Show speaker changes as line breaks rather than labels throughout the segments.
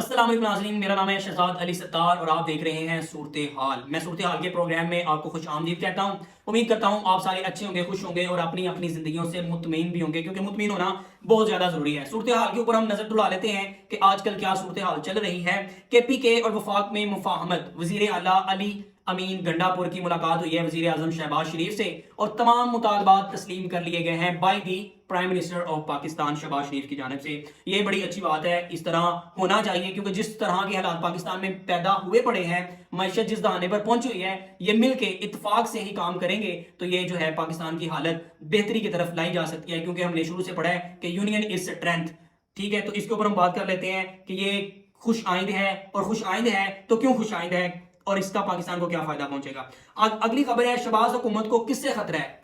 अस्सलाम वालेकुम नाज़रीन, मेरा नाम है शहजाद अली सत्तार और आप देख रहे हैं सूरत हाल। मैं सूरत हाल के प्रोग्राम में आपको खुश आमदीद कहता हूँ। उम्मीद करता हूँ आप सारे अच्छे होंगे, खुश होंगे और अपनी अपनी जिंदगियों से मुतमईन भी होंगे, क्योंकि मुतमईन होना बहुत ज्यादा जरूरी है। सूरत हाल के ऊपर हम नजर दुला लेते हैं कि आजकल क्या सूरत हाल चल रही है। KPK और वफाक में मुफाहमत, वजीर आला अली अमीन गंडापुर की मुलाकात हुई है वजीर आजम शहबाज शरीफ से और तमाम मुतालबात तस्लीम कर लिए गए हैं by the prime minister of Pakistan Shehbaz Sharif की जानिब से। ये बड़ी अच्छी बात है, इस तरह होना चाहिए, क्योंकि जिस तरह के हालात पाकिस्तान में पैदा हुए पड़े हैं, मैशत जिस दहाने पर पहुंची हुई है, ये मिलके इत्तेफाक से ही काम करेंगे तो ये जो है पाकिस्तान की हालत बेहतरी की तरफ लाई जा सकती है। क्योंकि हमने शुरू से पढ़ा है कि यूनियन इज स्ट्रेंथ। ठीक है, तो इसके ऊपर हम बात कर लेते हैं कि ये खुश आइंद है, और खुश आइंद है तो क्यों खुश आइंद है और इसका पाकिस्तान को क्या फायदा पहुंचेगा। अगली खबर है, शहबाज हुकूमत को किससे खतरा है,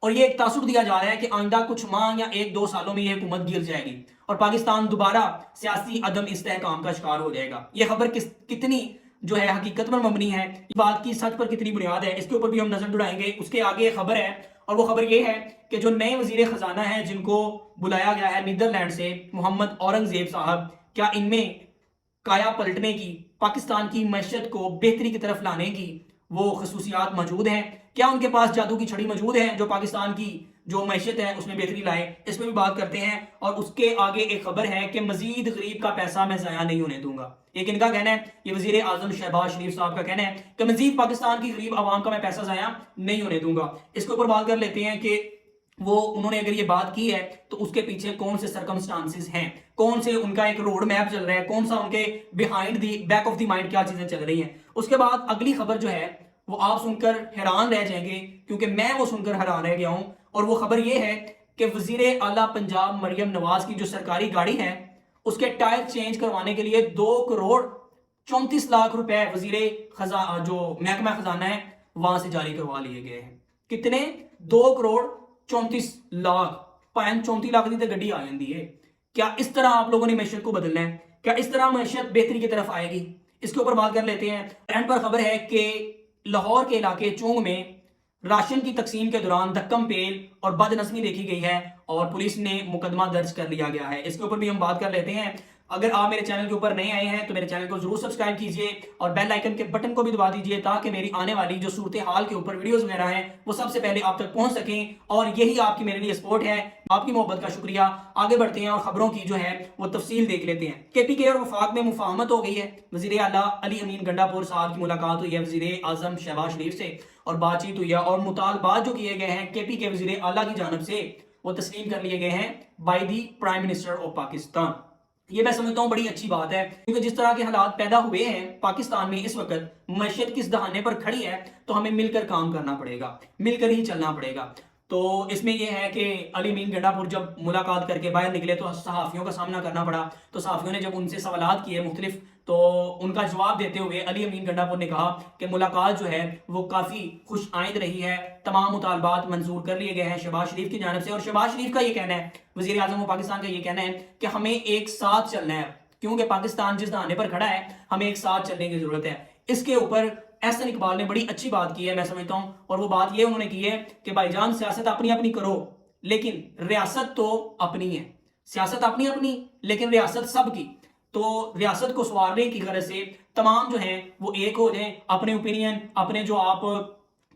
और ये एक तासुर दिया जा रहा है कि आइंदा कुछ माह या 1-2 सालों में ये हुकूमत गिर जाएगी और पाकिस्तान दोबारा सियासी अदम इस्तेहकाम का शिकार हो जाएगा। ये खबर कितनी जो है हकीकत पर मबनी है, इस बात की सच पर कितनी बुनियाद है, इसके ऊपर भी हम नजर दौड़ाएंगे। उसके आगे एक खबर है, और वो खबर ये है कि जो नए वजीर खजाना है जिनको बुलाया गया है नीदरलैंड से, मोहम्मद औरंगजेब साहब, क्या इनमें काया पलटने की, पाकिस्तान की मैशत को बेहतरी की तरफ लाने की वो खसूसियात मौजूद हैं? क्या उनके पास जादू की छड़ी मौजूद है जो पाकिस्तान की जो मैशत है उसमें बेहतरी लाए? इसमें भी बात करते हैं। और उसके आगे एक खबर है कि मजीद गरीब का पैसा मैं ज़ाया नहीं होने दूंगा। एक इनका कहना है, ये वजीर आजम शहबाज शरीफ साहब का कहना है कि मजीद पाकिस्तान की गरीब आवाम का मैं पैसा ज़ाया नहीं होने दूंगा। इसके ऊपर बात कर लेते हैं कि वो उन्होंने अगर ये बात की है तो उसके पीछे कौन से सरकमस्टांसिस हैं, कौन से उनका एक रोड मैप चल रहा है, कौन सा उनके behind the back of the mind क्या चीजें चल रही हैं। उसके बाद अगली खबर जो है वो आप सुनकर हैरान रह जाएंगे, क्योंकि मैं वो सुनकर हैरान रह गया हूं। और वो खबर ये है कि वजीर आला पंजाब मरियम नवाज की जो सरकारी गाड़ी है उसके टायर चेंज करवाने के लिए 2 करोड़ 34 लाख रुपए वजीर जो महकमा खजाना है वहां से जारी करवा लिए गए हैं। कितने? 2 करोड़ 34 लाख। 34 लाख की तो गड्डी आ जाती है। क्या इस तरह आप लोगों ने मैशत को बदलना है? क्या इस तरह मैशत बेहतरी की तरफ आएगी? इसके ऊपर बात कर लेते हैं। एंड पर खबर है कि लाहौर के इलाके चोंग में राशन की तकसीम के दौरान धक्कम पेल और बदनज़मी देखी गई है और पुलिस ने मुकदमा दर्ज कर लिया गया है। इसके ऊपर भी हम बात कर लेते हैं। अगर आप मेरे चैनल के ऊपर नए आए हैं तो मेरे चैनल को जरूर सब्सक्राइब कीजिए और बेल आइकन के बटन को भी दबा दीजिए, ताकि मेरी आने वाली जो सूरत हाल के ऊपर वीडियोस वगैरह हैं वो सबसे पहले आप तक पहुंच सकें। और यही आपकी मेरे लिए सपोर्ट है। आपकी मोहब्बत का शुक्रिया। आगे बढ़ते हैं और खबरों की जो है वो तफसील देख लेते हैं। KPK और वफाक में मुफाहमत हो गई है। वजीर आला अली अमीन गंडापुर साहब की मुलाकात हुई है वजीर आजम शहबाज शरीफ से और बातचीत हुई है, और मुतालबात जो किए गए हैं KPK वजीर आला की जानब से वो तस्लीम कर लिए गए हैं by the prime minister of Pakistan. ये मैं समझता हूँ बड़ी अच्छी बात है, क्योंकि जिस तरह के हालात पैदा हुए हैं पाकिस्तान में इस वक्त, मैशत किस दहाने पर खड़ी है, तो हमें मिलकर काम करना पड़ेगा, मिलकर ही चलना पड़ेगा। तो इसमें यह है कि अली अमीन गंडापुर जब मुलाकात करके बाहर निकले तो सहाफ़ियों का सामना करना पड़ा। तो सहाफ़ियों ने जब उनसे सवालात किए मुख्तलिफ, तो उनका जवाब देते हुए अली अमीन गंडापुर ने कहा कि मुलाकात जो है वो काफ़ी खुश आइंद रही है, तमाम मुतालबात मंजूर कर लिए गए हैं शहबाज शरीफ की जानब से। और शहबाज शरीफ का ये कहना है, वज़ीर आज़म पाकिस्तान का ये कहना है कि हमें एक साथ चलना है, क्योंकि पाकिस्तान जिस दहाने पर खड़ा है हमें एक साथ चलने की जरूरत है। इसके ऊपर एहसन इकबाल ने बड़ी अच्छी बात की है मैं समझता हूं, और वो बात ये उन्होंने की है कि भाईजान सियासत अपनी अपनी करो, लेकिन रियासत तो अपनी है। सियासत अपनी अपनी लेकिन रियासत सबकी। तो रियासत को संवारने की गरज से तमाम जो हैं वो एक हो जाएं, अपने ओपिनियन, अपने जो आप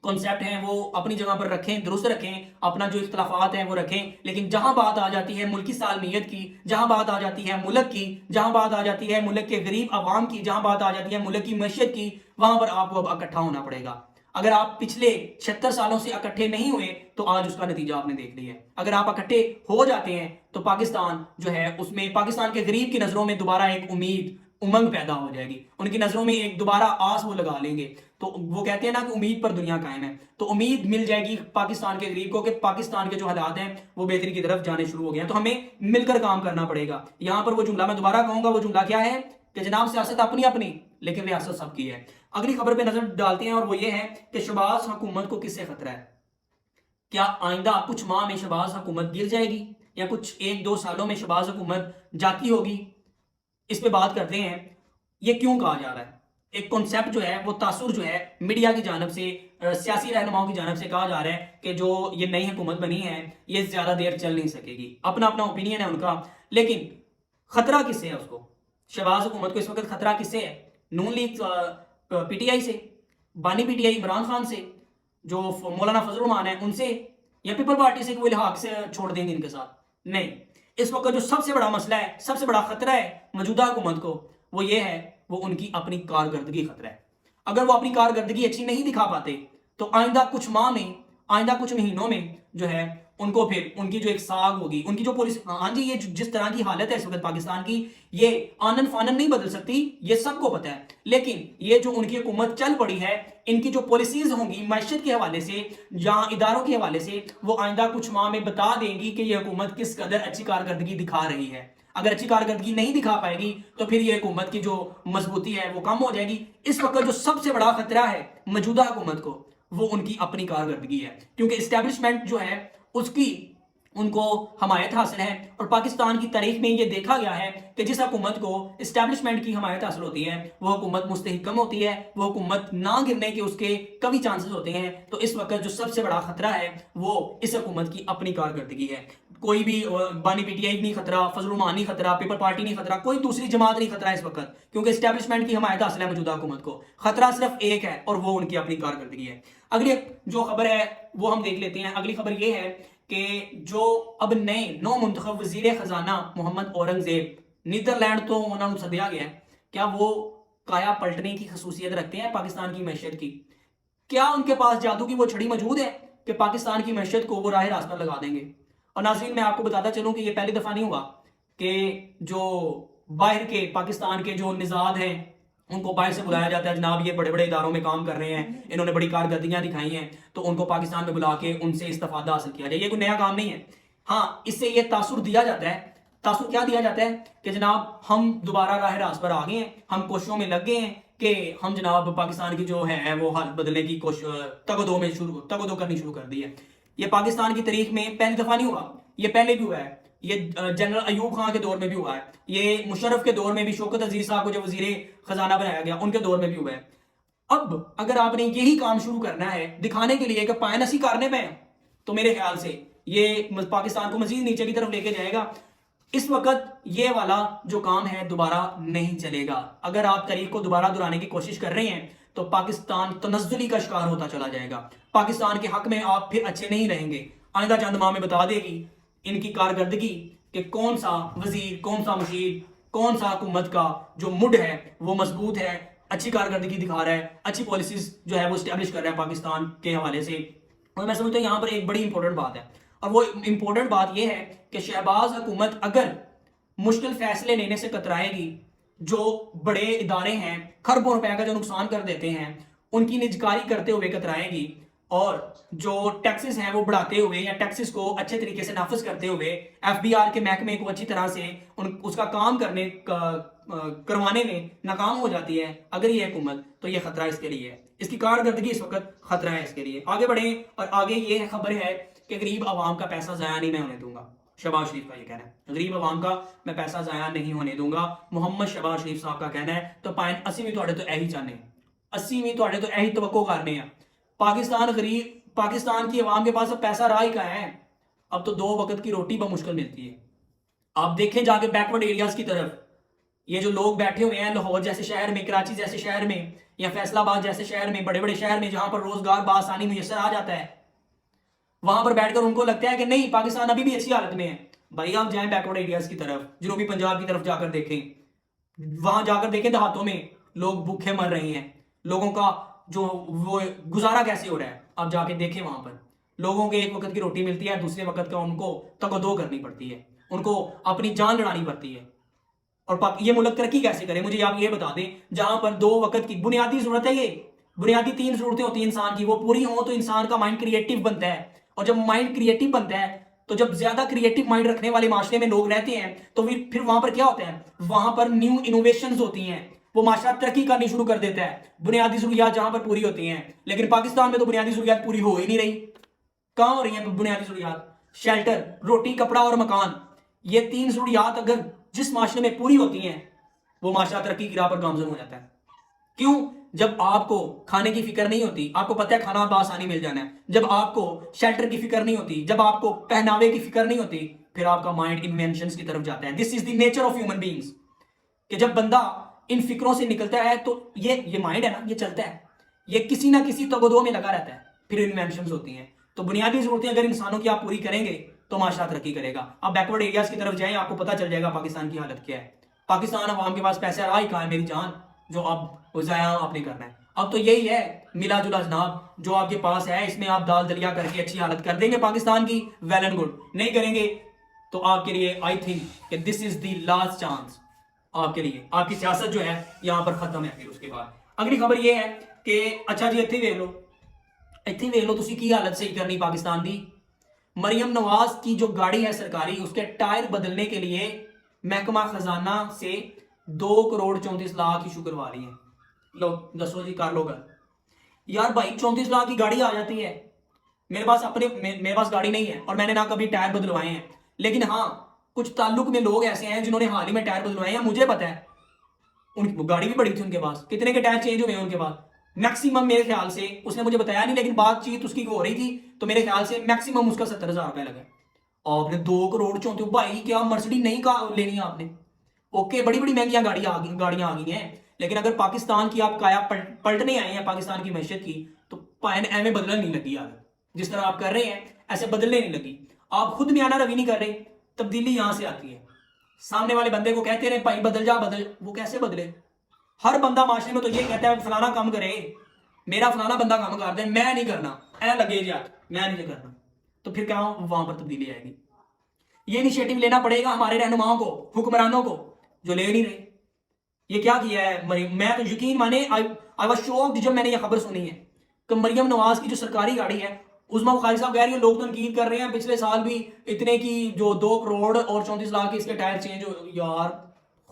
कॉन्सेप्ट हैं वो अपनी जगह पर रखें, दुरुस्त रखें, अपना जो इख्तलाफात हैं वो रखें। लेकिन जहां बात आ जाती है मुल्क की सालमियत की, जहां बात आ जाती है मुल्क की, जहां बात आ जाती है मुल्क के गरीब आवाम की, जहां बात आ जाती है मुल्क की मैशत की, वहां पर आपको अब इकट्ठा होना पड़ेगा। अगर आप पिछले 76 सालों से इकट्ठे नहीं हुए तो आज उसका नतीजा आपने देख लिया है। अगर आप इकट्ठे हो जाते हैं तो पाकिस्तान जो है उसमें पाकिस्तान के गरीब की नजरों में दोबारा एक उम्मीद, उमंग पैदा हो जाएगी। उनकी नजरों में एक दोबारा आस वो लगा लेंगे। तो वो कहते हैं ना कि उम्मीद पर दुनिया कायम है, तो उम्मीद मिल जाएगी पाकिस्तान के गरीब को कि पाकिस्तान के जो हालात हैं वो बेहतरी की तरफ जाने शुरू हो गए हैं। तो हमें मिलकर काम करना पड़ेगा। यहां पर वो जुमला मैं दोबारा कहूंगा, वो जुमला क्या है कि जनाब सियासत अपनी अपनी लेकिन रियासत सबकी है। अगली खबर पे नजर डालते हैं, और वो ये है कि शहबाज हुकूमत को किससे खतरा है? क्या आइंदा कुछ माह में शहबाज हुकूमत गिर जाएगी, या कुछ 1-2 सालों में शहबाज हुकूमत जाती होगी? इस पे बात करते हैं। ये क्यों कहा जा रहा है? एक कॉन्सेप्ट जो है वो तासुर जो है मीडिया की जानब से, सियासी रहनुमाओं की जानब से कहा जा रहा है कि जो ये नई हुकूमत बनी है ये ज्यादा देर चल नहीं सकेगी। अपना अपना ओपिनियन है उनका, लेकिन खतरा किससे है उसको? शहबाज हुकूमत को इस वक्त खतरा किससे है? नून लीग पीटीआई से, बानी पीटीआई इमरान खान से, जो मौलाना फजल रहमान है उनसे, या पीपल पार्टी से, कोई लिहाज से छोड़ देंगे इनके साथ? नहीं। इस वक्त जो सबसे बड़ा मसला है, सबसे बड़ा खतरा है मौजूदा हुकूमत को, वो ये है, वो उनकी अपनी कारकर्दगी खतरा है। अगर वो अपनी कारकर्दगी अच्छी नहीं दिखा पाते तो आइंदा कुछ माह में, आइंदा कुछ महीनों में जो है उनको फिर उनकी जो एक साग होगी, उनकी जो पुलिस, हाँ जी, ये जिस तरह की हालत है इस वक्त पाकिस्तान की, ये आनन फानन नहीं बदल सकती, ये सबको पता है। लेकिन ये जो उनकी हुकूमत चल पड़ी है, इनकी जो पॉलिसीज होंगी मैशत के हवाले से या इदारों के हवाले से, वो आइंदा कुछ माह में बता देंगी कि ये हुकूमत किस कदर अच्छी कारकर्दगी दिखा रही है। अगर अच्छी कारकर्दगी नहीं दिखा पाएगी तो फिर ये हुकूमत की जो मजबूती है वो कम हो जाएगी। इस वक्त जो सबसे बड़ा खतरा है मौजूदा हुकूमत को, वो उनकी अपनी कारकर्दगी है, क्योंकि इस्टेब्लिशमेंट जो है उसकी उनको हमायत हासिल है। और पाकिस्तान की तारीख में ये देखा गया है कि जिस हुकूमत को इस्टेब्लिशमेंट की हमायत हासिल होती है वो हुकूमत मुस्तहिकम होती है, वो हुकूमत ना गिरने के उसके कभी चांसेस होते हैं। तो इस वक्त जो सबसे बड़ा खतरा है वो इस हुकूमत की अपनी कारकर्दगी है। कोई भी बानी पीटीआई नहीं खतरा, फजल रहमान नहीं खतरा, पीपल पार्टी नहीं खतरा, कोई दूसरी जमात नहीं खतरा इस वक्त, क्योंकि इस्टेब्लिशमेंट की हमायत हासिल है मौजूदा हुकूमत को। खतरा सिर्फ एक है और वो उनकी अपनी कारकर्दगी है। अगली जो खबर है वो हम देख लेते हैं। अगली खबर ये है कि जो अब नए नौ मुंतखब वजीर खजाना मोहम्मद औरंगजेब, नीदरलैंड तो उन्होंने सदिया गया है, क्या वो काया पलटने की खसूसियत रखते हैं पाकिस्तान की मैशत की? क्या उनके पास जादू की वो छड़ी मौजूद है कि पाकिस्तान की मैशत को वो राह रास्त पर लगा देंगे? और नाज़रीन, मैं आपको बताता चलूं कि ये पहली दफा नहीं हुआ कि जो बाहर के पाकिस्तान के जो निज़ाद हैं उनको बाहर से बुलाया जाता है, जनाब ये बड़े बड़े इदारों में काम कर रहे हैं, इन्होंने बड़ी कारकर्दगियां दिखाई हैं, तो उनको पाकिस्तान में बुला के उनसे इस्तेफादा हासिल किया जाए। ये कोई नया काम नहीं है। हाँ, इससे ये तासुर दिया जाता है। तासुर क्या दिया जाता है कि जनाब हम दोबारा राह रास्त पर आ गए हैं, हम कोशिशों में लग गए हैं कि हम जनाब पाकिस्तान की जो है वो हालत बदलने की कोशिश तगदो करनी शुरू कर दी है। ये पाकिस्तान की तारीख में पहली दफा नहीं हुआ, ये पहले भी हुआ है। ये जनरल अयूब खान के दौर में भी हुआ है, ये मुशर्रफ के दौर में भी, शौकत अजीज साहब को जो वजीर खजाना बनाया गया उनके दौर में भी हुआ है। अब अगर आपने यही काम शुरू करना है दिखाने के लिए कि पायनसी करने पे, तो मेरे ख्याल से ये पाकिस्तान को मजीद नीचे की तरफ लेके जाएगा। इस वक्त ये वाला जो काम है दोबारा नहीं चलेगा। अगर आप तारीख को दोबारा दोहराने की कोशिश कर रहे हैं तो पाकिस्तान तनज़्ज़ुली का शिकार होता चला जाएगा। पाकिस्तान के हक में आप फिर अच्छे नहीं रहेंगे। आइंदा चंद माह में बता देगी इनकी कारकर्दगी कि कौन सा वजीर, कौन सा मुशीर, कौन सा हुकूमत का जो मुड है वो मजबूत है, अच्छी कारकर्दगी दिखा रहा है, अच्छी पॉलिसीज जो है वो स्टैब्लिश कर रहा है पाकिस्तान के हवाले से। और मैं समझता हूँ यहाँ पर एक बड़ी इंपॉर्टेंट बात है, और वो इंपॉर्टेंट बात यह है कि शहबाज हुकूमत अगर मुश्किल फैसले लेने से कतराएगी, जो बड़े इदारे हैं खरबों रुपए का जो नुकसान कर देते हैं उनकी निजकारी करते हुए कतराएगी, और जो टैक्सेस हैं वो बढ़ाते हुए या टैक्सेस को अच्छे तरीके से नाफिज करते हुए एफबीआर के महकमे को अच्छी तरह से उसका काम करवाने में नाकाम हो जाती है अगर ये हुकूमत, तो ये खतरा इसके लिए है। इसकी कारकर्दगी इस वक्त खतरा है इसके लिए। आगे बढ़े और आगे ये खबर है कि गरीब आवाम का पैसा ज़ाया नहीं मैं होने दूंगा। शहबाज शरीफ का ये कहना है, गरीब आवाम का मैं पैसा ज़ाया नहीं होने दूंगा, मोहम्मद शहबाज शरीफ साहब का कहना है। तो पाइन असी भी थोड़े तो यही चाहने, असी भी थोड़े तो यही तवक्को करने हैं। पाकिस्तान की आवाम के पास अब पैसा रहा ही का है, अब तो 2 वक्त की रोटी बहुत मुश्किल मिलती है। आप देखें जाके बैकवर्ड एरियाज की तरफ, ये जो लोग बैठे हुए हैं लाहौर जैसे शहर में, कराची जैसे शहर में, या फैसलाबाद जैसे शहर में, बड़े बड़े शहर में जहां पर रोजगार बासानी मुयसर आ जाता है, वहां पर बैठकर उनको लगता है कि नहीं पाकिस्तान अभी भी अच्छी हालत में है। भाई आप जाएं बैकवर्ड एरियाज की तरफ, जनूबी पंजाब की तरफ जाकर देखें, वहां जाकर देखें देहातों में लोग भूखे मर रहे हैं, लोगों का जो वो गुजारा कैसे हो रहा है आप जाके देखें। वहां पर लोगों के एक वक्त की रोटी मिलती है, दूसरे वक्त का उनको तगदो करनी पड़ती है, उनको अपनी जान लड़ानी पड़ती है। और ये मुल्क तरक्की कैसे करे, मुझे आप ये बता दें, जहां पर 2 वक्त की बुनियादी जरूरत है, ये बुनियादी 3 जरूरतें होती है इंसान की, वो पूरी हो तो इंसान का माइंड क्रिएटिव बनता है। और जब माइंड क्रिएटिव बनता है तो जब ज्यादा क्रिएटिव माइंड रखने वाले माशरे में लोग रहते हैं तो फिर वहां पर क्या होता है, वहां पर न्यू इनोवेशंस होती हैं, वो माशरा तरक्की करनी शुरू कर देता है। बुनियादी जरूरियात जहां पर पूरी होती हैं, लेकिन पाकिस्तान में तो बुनियादी जरूरियात पूरी हो ही नहीं रही। कहां हो रही है बुनियादी जरूरियात? शेल्टर, रोटी, कपड़ा और मकान, ये 3 जरूरियात अगर जिस माशरे में पूरी होती हैं वो माशरा तरक्की की राह पर गामजन हो जाता है। क्यों? जब आपको खाने की फिक्र नहीं होती, आपको पता है खाना आसानी मिल जाना है, जब आपको शेल्टर की फिक्र नहीं होती, जब आपको पहनावे की फिक्र नहीं होती, फिर आपका माइंड इन्वेंशंस की तरफ जाता है। This is the nature of human beings کہ جب بندہ ان فکروں سے نکلتا ہے تو یہ مائنڈ ہے نا، یہ چلتا ہے، یہ کسی نہ کسی تگودو میں لگا رہتا ہے، پھر انوینشنز ہوتی ہیں. تو بنیادی ضرورتیں اگر انسانوں کی آپ پوری کریں گے تو معاشرہ ترقی کرے گا. آپ بیکورڈ ایریاز کی طرف جائیں، آپ کو پتہ چل جائے گا پاکستان کی حالت کیا ہے. پاکستان عوام کے پاس پیسہ رہا ہی کہاں ہے میری جان، جو اب ضائع آپ نے کرنا ہے. اب تو یہی ہے ملا جلا جناب، جو آپ کے پاس ہے اس میں آپ دال دلیا کر کے اچھی حالت کر دیں گے پاکستان کی، ویل اینڈ گڈ. نہیں کریں گے تو آپ کے لیے آئی تھنک کہ دس از دی لاسٹ چانس. آپ کے لیے آپ کی سیاست جو ہے یہاں پر ختم ہے. پھر اس کے بعد اگلی خبر یہ ہے کہ اچھا جی اتھی ویکھ لو تسی کی حالت صحیح کرنی پاکستان دی. مریم نواز کی جو گاڑی ہے سرکاری، اس کے ٹائر بدلنے کے لیے محکمہ خزانہ سے 2,34,00,000 ایشو کروا رہی ہیں. لو دسو جی کر لو گا یار بھائی، 34,00,000 کی گاڑی آ جاتی ہے. میرے پاس گاڑی نہیں ہے اور میں نے نہ کبھی ٹائر بدلوائے ہیں، لیکن ہاں کچھ تعلق میں لوگ ایسے ہیں جنہوں نے حال ہی میں ٹائر بدلوائے ہیں. مجھے پتا ہے ان گاڑی بھی بڑی تھی، ان کے پاس کتنے کے ٹائر چینج ہوئے ہیں ان کے پاس. میکسیمم میرے خیال سے، اس نے مجھے بتایا نہیں لیکن بات چیت اس کی ہو رہی تھی، تو میرے خیال سے میکسیمم اس کا 70,000 روپے لگا. آپ نے 2,34,00,000 بھائی کیا مرسڈی نہیں لینی ہے آپ نے؟ اوکے بڑی بڑی مہنگیاں گاڑیاں آ گئی ہیں، لیکن اگر پاکستان کی آپ کایا پلٹنے آئے ہیں پاکستان کی معیشت کی، تو ایویں بدلنے نہیں لگی. آگے جس طرح آپ کر رہے ہیں ایسے بدلنے نہیں لگی. آپ خود میانہ روی نہیں کر رہے. تبدیلی یہاں سے آتی ہے. سامنے والے بندے کو کہتے رہے بھائی بدل جا بدل، وہ کیسے بدلے؟ ہر بندہ معاشرے میں تو یہ کہتا ہے فلانا کام کرے، میرا فلانا بندہ کام کر دے، میں نہیں کرنا، اے لگے جا میں نہیں کرنا. تو پھر کیا وہاں پر تبدیلی آئے گی؟ یہ انیشیٹو لینا پڑے گا ہمارے رہنماؤں کو، حکمرانوں کو، جو لے نہیں رہے. یہ کیا کیا ہے میں تو یقین مانے I was shocked جب میں نے یہ خبر سنی ہے کہ مریم نواز کی جو سرکاری گاڑی ہے، عظمیٰ بخاری صاحب کہہ رہی ہیں لوگ تنقید کر رہے ہیں پچھلے سال بھی اتنے کی جو 2 کروڑ اور 34,00,000 کے اس کے ٹائر چینج ہو. یار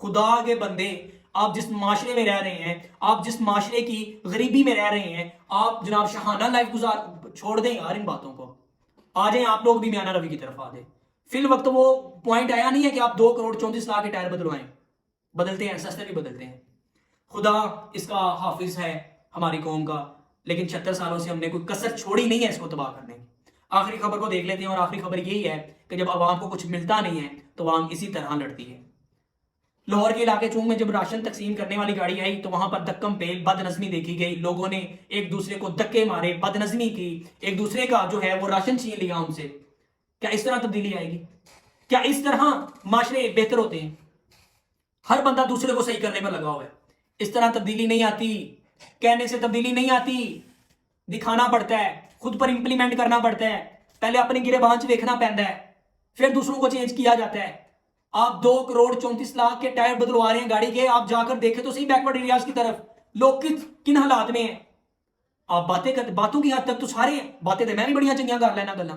خدا کے بندے، آپ جس معاشرے میں رہ رہے ہیں، آپ جس معاشرے کی غریبی میں رہ رہے ہیں، آپ جناب شاہانہ لائف چھوڑ دیں یار ان باتوں کو. آ جائیں آپ لوگ بھی میانہ روی کی طرف آ جائیں. فی الوقت وہ پوائنٹ آیا نہیں ہے کہ آپ 2,34,00,000 کے ٹائر بدلوائیں. بدلتے ہیں، سستے بھی بدلتے ہیں. خدا اس کا حافظ ہے ہماری قوم کا، لیکن 76 سالوں سے ہم نے کوئی کسر چھوڑی نہیں ہے اس کو تباہ کرنے کی. آخری خبر کو دیکھ لیتے ہیں، اور آخری خبر یہی ہے کہ جب عوام کو کچھ ملتا نہیں ہے تو عوام اسی طرح لڑتی ہے. لاہور کے علاقے چونگ میں جب راشن تقسیم کرنے والی گاڑی آئی تو وہاں پر دکم پیل بد نظمی دیکھی گئی. لوگوں نے ایک دوسرے کو دکے مارے، بد نظمی کی، ایک دوسرے کا جو ہے وہ راشن چھین لیا ان سے. کیا اس طرح تبدیلی آئے گی؟ کیا اس طرح معاشرے بہتر ہوتے ہیں؟ ہر بندہ دوسرے کو صحیح کرنے میں لگا ہوا ہے. اس طرح تبدیلی نہیں آتی، کہنے سے تبدیلی نہیں آتی، دکھانا پڑتا ہے، خود پر امپلیمنٹ کرنا پڑتا ہے. پہلے اپنے گرے بانچ دیکھنا پڑتا ہے، پھر دوسروں کو چینج کیا جاتا ہے. آپ 2,34,00,000 کے ٹائر بدلوا رہے ہیں گاڑی کے، آپ جا کر دیکھیں تو صحیح بیکورڈ ایریاز کی طرف لوگ کن حالات میں ہیں. آپ باتیں کرتے، باتوں کی حد تک تو سارے ہیں، باتیں تو میں بھی بڑیاں چنگیاں کر لینا گلا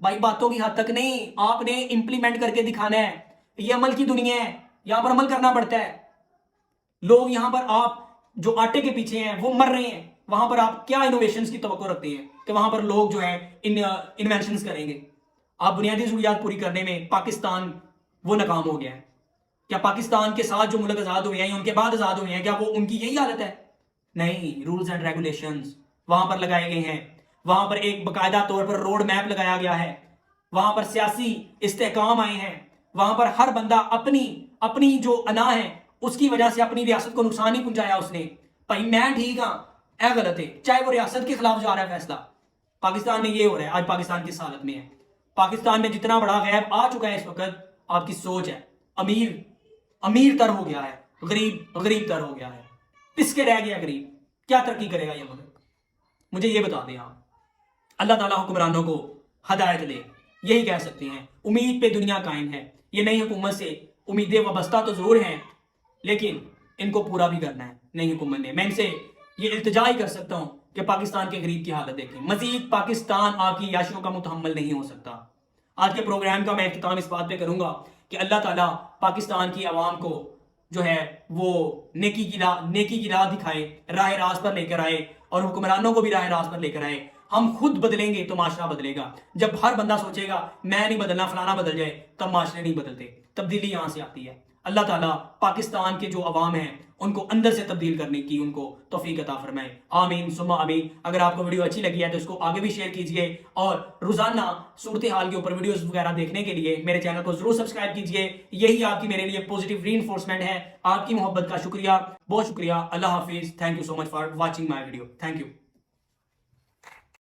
بھائی، باتوں کی حد تک نہیں، آپ نے امپلیمنٹ کر کے دکھانا ہے. یہ عمل کی دنیا ہے، یہاں پر عمل کرنا پڑتا ہے. لوگ یہاں پر آپ جو آٹے کے پیچھے ہیں وہ مر رہے ہیں، وہاں پر آپ کیا انوویشنز کی توقع رکھتے ہیں کہ وہاں پر لوگ جو ہے انوینشنز کریں گے؟ آپ بنیادی ضروریات پوری کرنے میں پاکستان وہ ناکام ہو گیا ہے. کیا پاکستان کے ساتھ جو ملک آزاد ہوئے ہیں، ان کے بعد آزاد ہوئے ہیں، کیا وہ ان کی یہی حالت ہے؟ نہیں. رولز اینڈ ریگولیشنز وہاں پر لگائے گئے ہیں، وہاں پر ایک باقاعدہ طور پر روڈ میپ لگایا گیا ہے، وہاں پر سیاسی استحکام آئے ہیں، وہاں پر ہر بندہ اپنی جو انا ہے اس کی وجہ سے اپنی ریاست کو نقصان نہیں پہنچایا اس نے. بھائی میں ٹھیک ہاں، اے غلط ہے، چاہے وہ ریاست کے خلاف جا رہا ہے فیصلہ. پاکستان میں یہ ہو رہا ہے آج، پاکستان کس حالت میں ہے؟ پاکستان میں جتنا بڑا غیب آ چکا ہے اس وقت، آپ کی سوچ ہے امیر تر ہو گیا ہے، غریب تر ہو گیا ہے، پس کے رہ گیا غریب. کیا ترقی کرے گا یہ ملک؟ مجھے یہ بتا دیں آپ. اللہ تعالیٰ حکمرانوں کو ہدایت دے، یہی کہہ سکتے ہیں. امید پہ دنیا قائم ہے. یہ نئی حکومت سے امیدیں وابستہ تو ضرور ہیں، لیکن ان کو پورا بھی کرنا ہے نئی حکومت نے. میں ان سے یہ التجا ہی کر سکتا ہوں کہ پاکستان کے غریب کی حالت دیکھیں. مزید پاکستان آپ کی عیاشیوں کا متحمل نہیں ہو سکتا. آج کے پروگرام کا میں اختتام اس بات پہ کروں گا کہ اللہ تعالیٰ پاکستان کی عوام کو جو ہے وہ نیکی کی راہ دکھائے، راہ راست پر لے کر آئے، اور حکمرانوں کو بھی راہ راست پر لے کر آئے. ہم خود بدلیں گے تو معاشرہ بدلے گا. جب ہر بندہ سوچے گا میں نہیں بدلنا فلانا بدل جائے، تب معاشرے نہیں بدلتے. تبدیلی یہاں سے آتی ہے. اللہ تعالیٰ پاکستان کے جو عوام ہیں ان کو اندر سے تبدیل کرنے کی ان کو توفیق عطا فرمائے، آمین ثم آمین۔ اگر آپ کو ویڈیو اچھی لگی ہے تو اس کو آگے بھی شیئر کیجئے، اور روزانہ صورتحال کے اوپر ویڈیوز وغیرہ دیکھنے کے لیے میرے چینل کو ضرور سبسکرائب کیجئے۔ یہی آپ کی میرے لیے پوزیٹیو ری انفورسمنٹ ہے۔ آپ کی محبت کا شکریہ، بہت شکریہ۔ اللہ حافظ۔ Thank you so much for watching my video. Thank you.